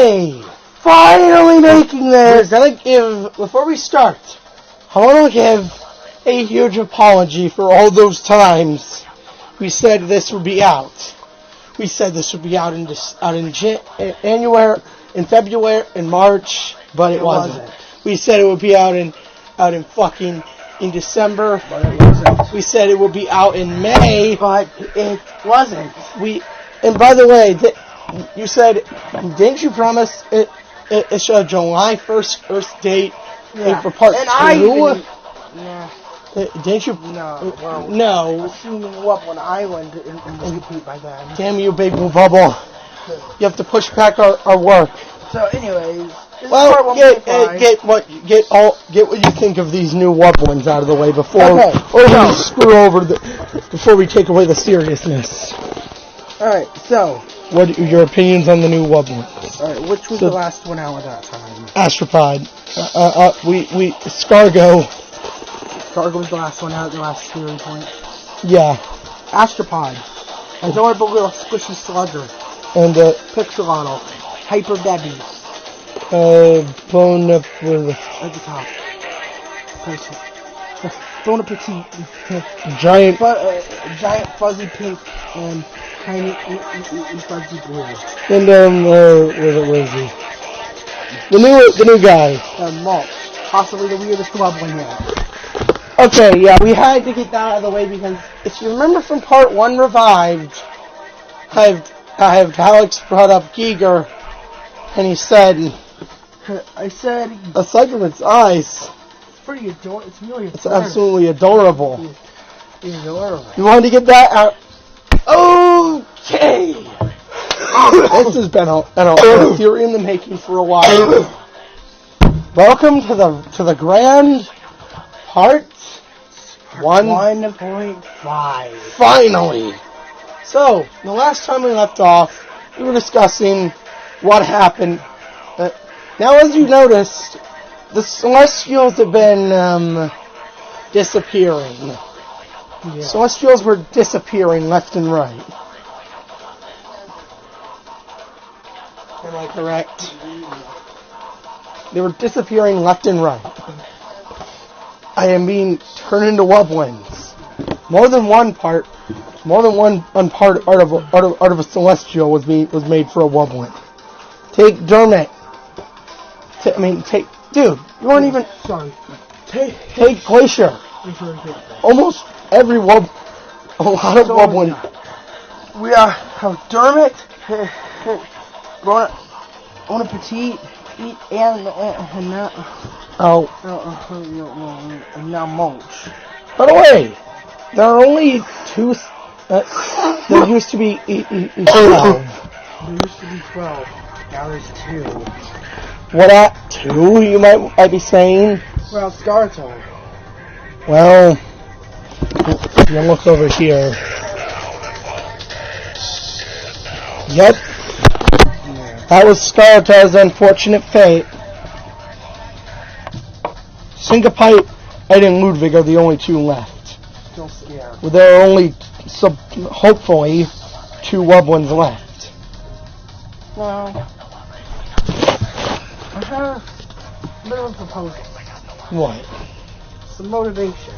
Okay, finally making this. Before we start, I want to give a huge apology for all those times we said this would be out. We said this would be out in January, in February, in March, but it wasn't. We said it would be out in December, but it wasn't. We said it would be out in May, but it wasn't. And by the way, you said, didn't you promise it's a July 1st Earth date for part 2? Didn't you? No. Well, no. Assuming Wublin Island is complete by then. Damn you, Big Blue Bubble. You have to push back our work. So, anyways, well, get what you think of these new Wublins out of the way before we screw over before we take away the seriousness. All right. So, what are your opinions on the new Wublins? All right. Which was the last one out at that time? Astropod. Scargo. Scargo was the last one out at the last steering point. Yeah. Astropod. Adorable little squishy slugger. And Pixelotl. Hyper Debbie. Bon at the top. Bon Appetit. Giant fuzzy pink and tiny fuzzy blue. And where is he? The new guy. Mulch. Possibly the weirdest Wublin yet. Okay, yeah, we had to get that out of the way because if you remember from part 1 Revived, I have Alex brought up Giger, and he said, aside from its eyes, it's pretty adorable. It's really adorable. It's absolutely adorable. It's adorable. You wanted to get that out? Okay. This has been a theory in the making for a while. Welcome to the grand part 1.5. Finally. So, the last time we left off, we were discussing what happened. Now, as you noticed, the Celestials have been disappearing. Yeah. Celestials were disappearing left and right. Am I correct? They were disappearing left and right. I am being turned into Wublins. More than one part of a Celestial was made for a Wublin. Take Dermot. Dude, you weren't even. Sorry. Take Glacier. Almost every a lot of Wublin. We have Dermot, Bon Appetit, and now Mulch. By the way, there are only 2. There used to be 12. There used to be 12. Now there's 2. What at 2? You might be saying. Well, Scarto. Well, if you look over here. Yep. Yeah. That was Scarto's unfortunate fate. Syncopite and Ludwig are the only 2 left. Still scared. Well, there are only, hopefully, 2 Wublins left. Well, I have a bit of a proposal. What? Some motivation.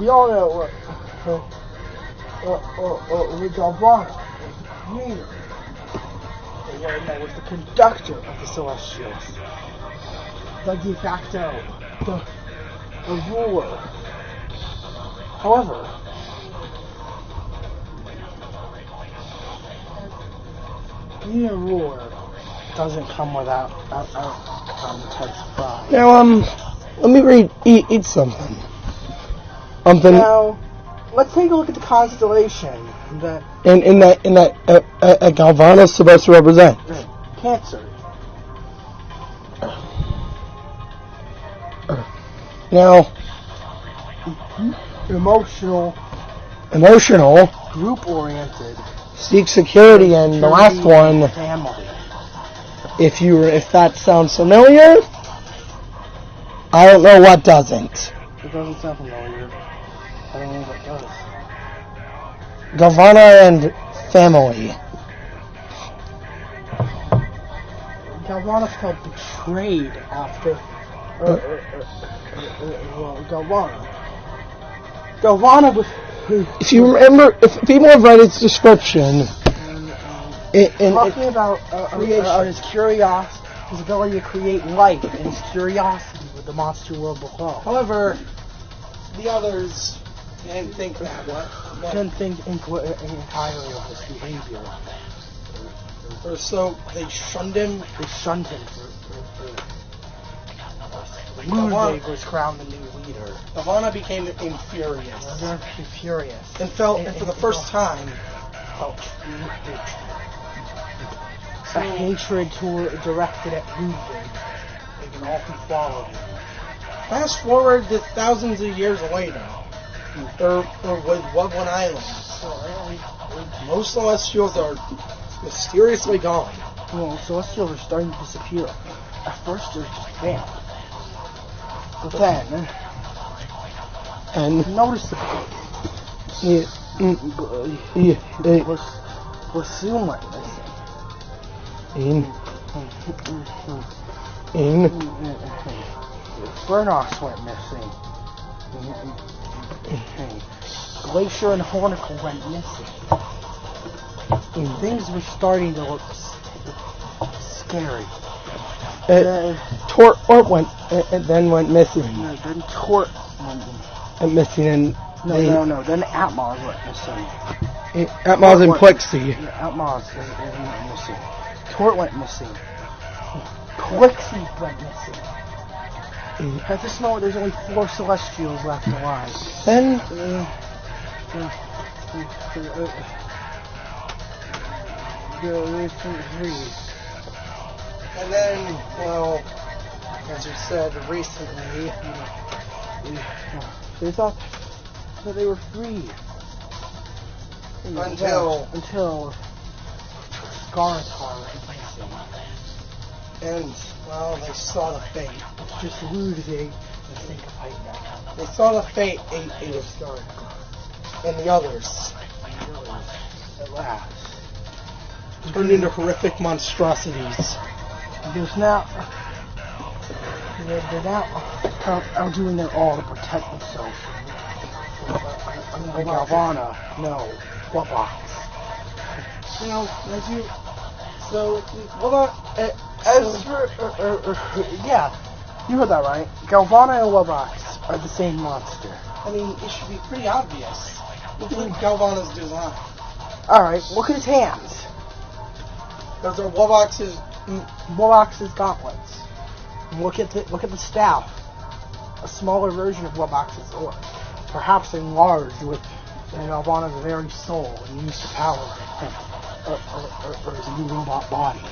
We all know what Galvana needed. It was the conductor of the Celestials. The de facto. The ruler. However, being a ruler doesn't come without intense pride. Now, let me eat something. Now, let's take a look at the constellation that Galvana is supposed to represent. Cancer. Now, emotional, group-oriented, seek security, and the last one, family. If that sounds familiar, I don't know what doesn't. It doesn't sound familiar. I don't know what does. Galvana and family. Galvana felt betrayed after Galvana was. If you remember, if people have read its description, talking about his curiosity, his ability to create life, and his curiosity with the monster world below. however, the others didn't think that. Didn't think entirely of his behavior. Or so they shunned him. They shunned him Ludwig was crowned the new leader. Galvana became infurious. And For the first time, felt true hatred. A hatred directed at Ludwig and all who followed him. fast forward to thousands of years later, or with Wublin Island, most Celestials are mysteriously gone. Well, Celestials are starting to disappear. At first, they're just vamp. But then, And noticeably, soon went missing. Burnos went missing. Glacier and Hornicle went missing. Things were starting to look scary. Tort went and then went missing. Then Tort went Missing, and no. Then Atmos went missing. Atmos and Plexi. Atmos went missing. Tort went missing. Plexi went missing. At this moment, there's only 4 Celestials left alive. Then There's 3. And then, well, as you said recently, they thought that they were free. Until Skaratar went missing. And, well, they saw the fate. Just Ludwig and Syncopite now. They saw the fate ate of Skaratar. And the others. At last. Turned into horrific monstrosities. There's now... They're now out doing their all to protect themselves from Galvana. No. Wubox. Yeah, you heard that right. Galvana and Wubox are the same monster. I mean, it should be pretty obvious. Look at Galvana's design. Alright, look at his hands. Those are Wubox's... Wubox's gauntlets. And look at the staff. A smaller version of Wubox's sword. Perhaps enlarged with Galvana's very soul and used to power or his new robot body.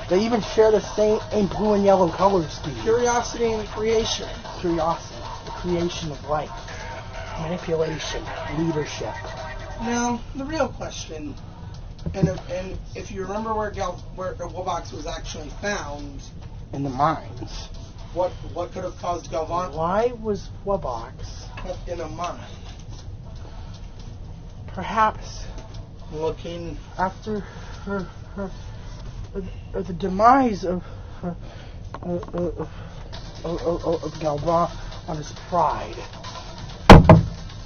They even share the same blue and yellow color scheme. Curiosity and creation. Curiosity, the creation of life, manipulation, leadership. Now, the real question, and if you remember where Wubox was actually found, In the mines. what could have caused Galvana Why was Wubox in a mine? perhaps Looking, after the demise of Galvana's pride,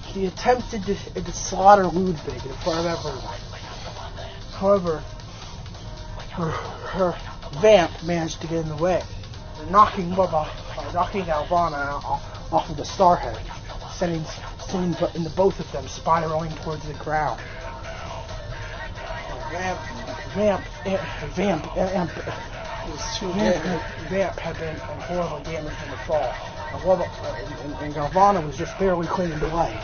he attempted to slaughter Ludwig in front of everyone. However, her vamp managed to get in the way, knocking Galvana off of the Starhead, sending the both of them spiraling towards the ground. Vamp had been horribly damaged in the fall, and Galvana was just barely clinging to life.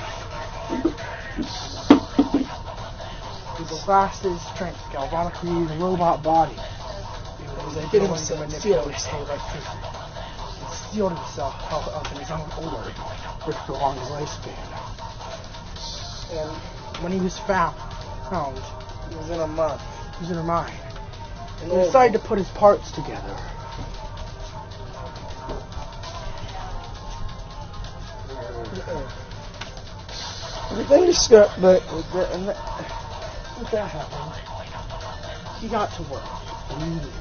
With the last of his strength, Galvana created a robot body. It was able to manipulate electricity. It sealed himself up in his own order, which prolonged his lifespan. And when he was found, he was in a mine. He was in a mine. And he decided to put his parts together. Everything is good, but What that happened? he got to work immediately.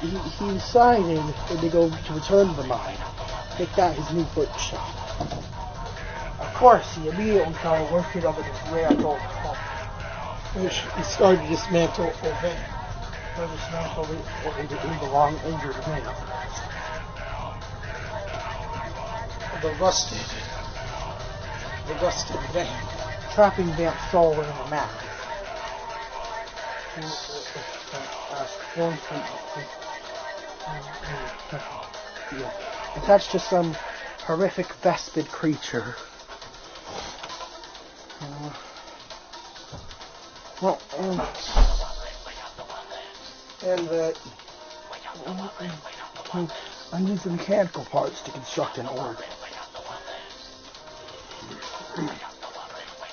He decided to go to return to the mine, make that his new workshop. Of course, he immediately started working on the dismantled He started to dismantle a van. the long injured man. The rusted van. Trapping Vamp Soul in the map. Attached to some horrific Vespid creature. And that I'm using mechanical parts to construct an orb.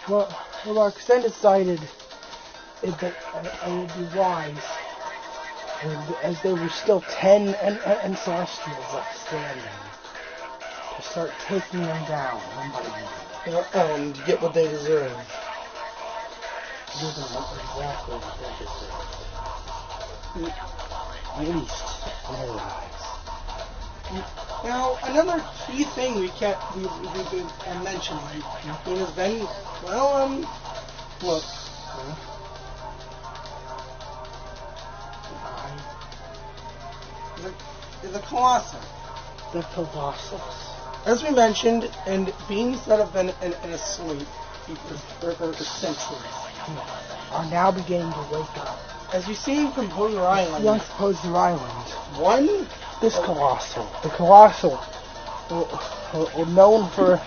Well, Roxanne decided that it would be wise, as there were still 10 and Celestials left standing, to start taking them down one by one. And get what they deserve. Give them exactly what they deserve. At least, in their lives. Now, another key thing we've been mentioning has been, look. The Colossus. The Colossus. As we mentioned, and beings that have been asleep for centuries are now beginning to wake up. As you see in Composer Island. Young Composer Island. The Colossal, known for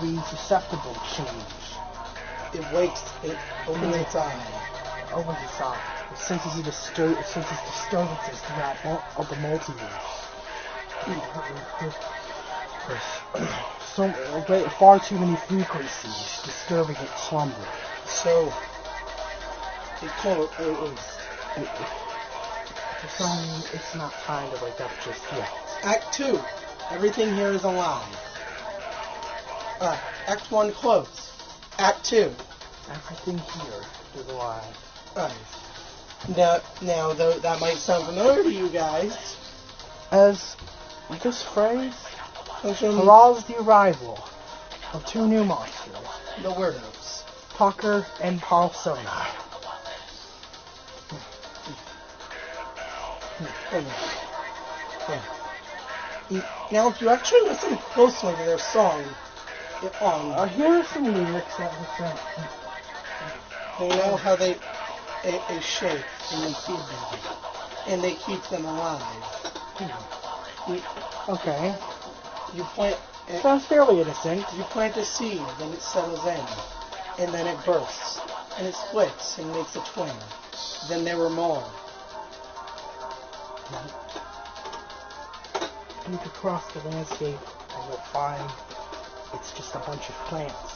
being susceptible to change. It opens its eye. It senses disturbances throughout of the multiverse. Far too many frequencies disturbing its slumber. So, it's not time to wake up just yet. Act 2. Everything here is alive. Act 1 closed. Act 2. Everything here is alive. Now, though that might sound familiar to you guys, as this phrase heralds the arrival of two new monsters, the Weirdos, Tucker and Parsona. Now, if you actually listen closely to their song, here are some lyrics that were sent. They know how they shape and they feed them, and they keep them alive. Okay. You plant. Sounds fairly innocent. You plant a seed, then it settles in, and then it bursts, and it splits and makes a twin. Then there were more. Look across the landscape, and you'll find it's just a bunch of plants.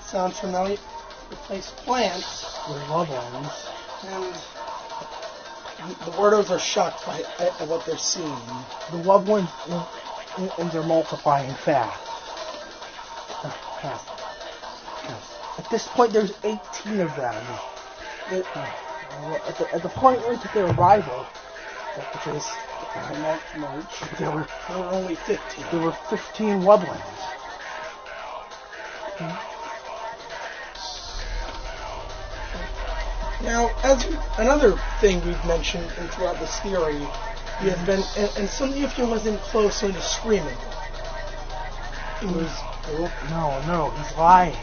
Sounds familiar? Replace plants with loved ones. And the Weirdos are shocked by what they're seeing. The loved ones are multiplying fast. At this point, there's 18 of them. At the point of their arrival, which is March, there were only 15. There were 15 Wublins. Now, as another thing we've mentioned throughout this theory, he has been, and something if you listen closely to Screaming, it was no, he's lying.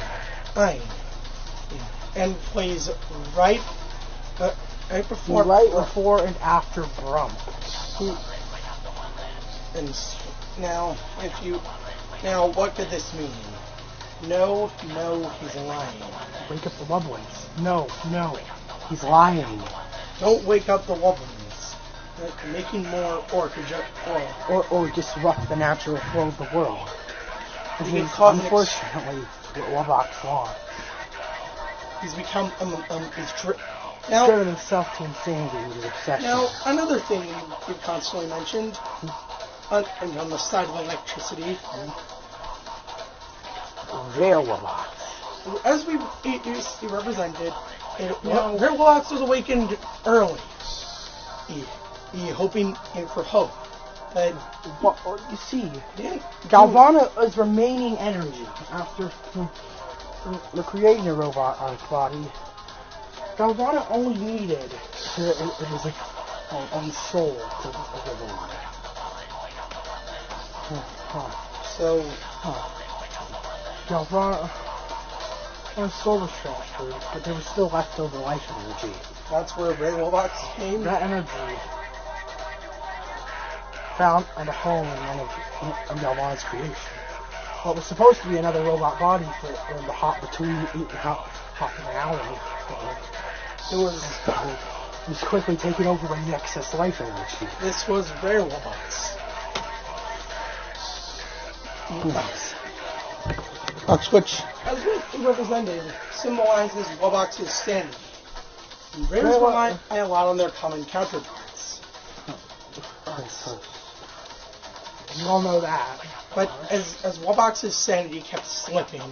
And plays right before and after Brump. And now, what could this mean? No, he's lying. Wake up the Wublins. No, he's lying. Don't wake up the Wublins. Making more or disrupt the natural flow of the world. This is unfortunately what Wubbox wants. He's become driven himself to insanity with his obsession. Now, another thing we've constantly mentioned on the side of electricity. Real Wubbox. As we represented, Robots was awakened early. He hoping for hope. But What you see, yeah, Galvana is remaining energy after the creating a robotic body. Galvana only needed it was like own soul to live on. so Galvana own soul was transferred, but there was still leftover life energy. that's where Ray Robots came. That energy found a home in Galvana's creation. What was supposed to be another robot body for the hop in an alley. It was quickly taken over by the excess life energy. This was Ray Robots. Which, as we represented, symbolizes Wobox's standing. Rays rely a lot on their common counterparts. You all know that. But as Wobox's sanity kept slipping,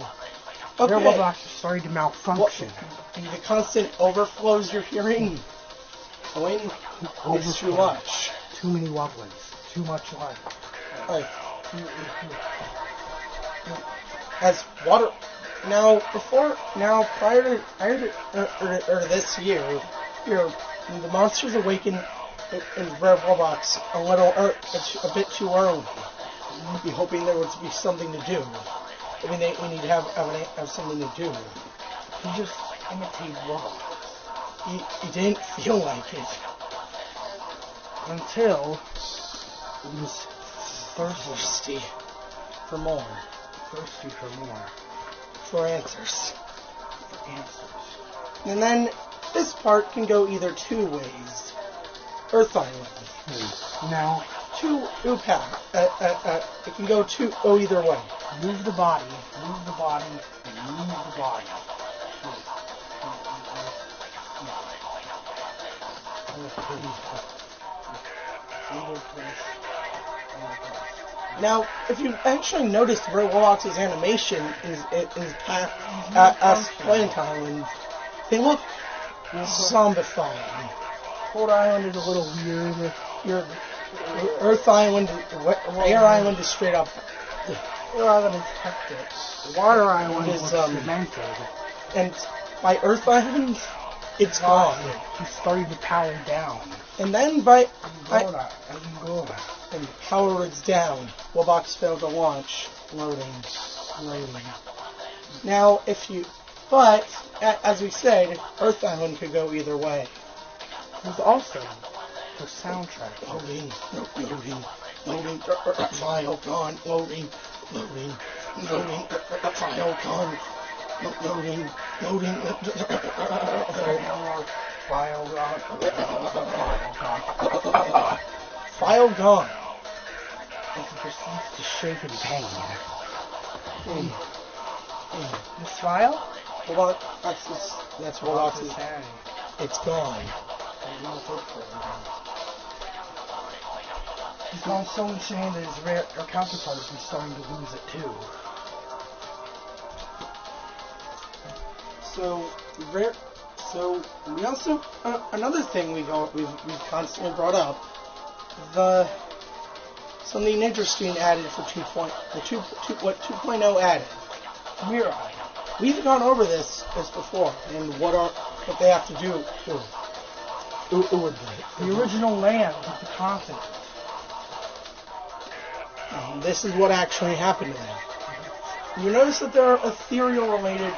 Their Wobox is starting to malfunction. the constant overflows you're hearing going is too much. Too many wobblings. Too much life. As water prior to this year, the monsters awaken in Red Wobox a bit too early. Be hoping there would be something to do. I mean, we need to have something to do. He just imitated Wobox. He didn't feel like it until he was thirsty for more. Thirsty for more. For answers. And then this part can go either two ways. Earth Island. Now, it can go either way. Move the body, and move the body. Now, if you actually noticed Ray Wobox's animation is as Plant Island, they look zombified. Cold Island is a little weird. Your Earth Island, Air Island is straight up. Air Island is hectic. Water Island is cemented. And by Earth Island, it's gone. He's starting to power down. And then by Angola. And power is down. Wobox failed to launch. Loading. Now, but as we said, Earth Island could go either way. There's also the soundtrack. Loading. File gone. Loading. File gone. Loading. File gone. File gone. And he proceeds to shake in pain. This file? Well, that's Wobox's sanity. It's gone. He's gone so insane that his rare counterparts are starting to lose it too. So we also another thing we've constantly brought up, something interesting added for 2.0 added. Mirai. We've gone over this before and what they have to do. The original land of the continent. This is what actually happened to them. You notice that there are ethereal related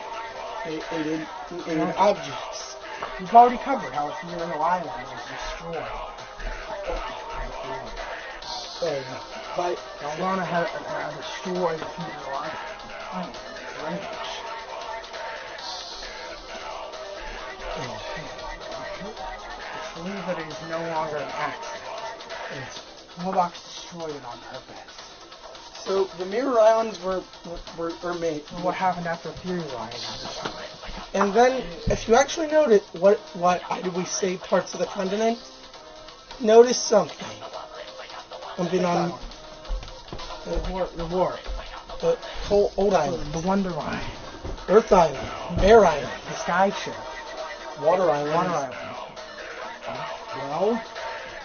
objects. We've already covered how Ethereal Island was destroyed. But Galvana had destroyed Ethereal Island. It's believed that it is no longer an accident. Wobox destroyed it on purpose. So the Mirror Islands were made. What happened after Ethereal Island was destroyed? And then, if you actually notice, why did we say parts of the continent? Notice something. Something on the war. The Old Island. The Wonder Line. Earth Island. Air Island. The Sky Ship. Water Island. Water Island. Well,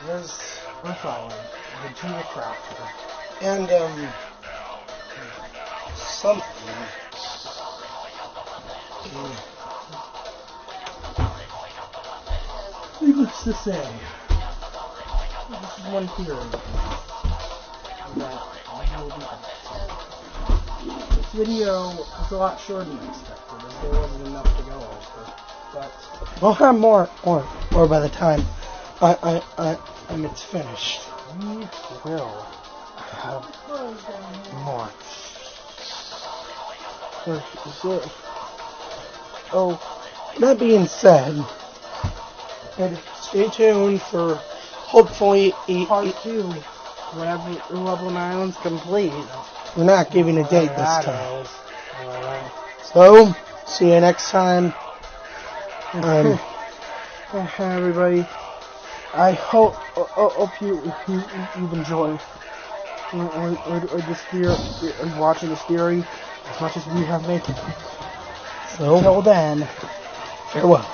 there's Earth Island, the Jewel Crafter. And, something. Needless to say, this is one theory that we will be back. This video was a lot shorter than expected, as there wasn't enough to go over. But We'll have more by the time it's finished. we will have more. Oh, That being said, stay tuned for hopefully part 2, whenever Rublin Island's complete. we're not giving a date this That time. is. Alright. So, see you next time. Everybody, I hope you've enjoyed or this theory, watching this theory as much as we have made. So, Until then, farewell.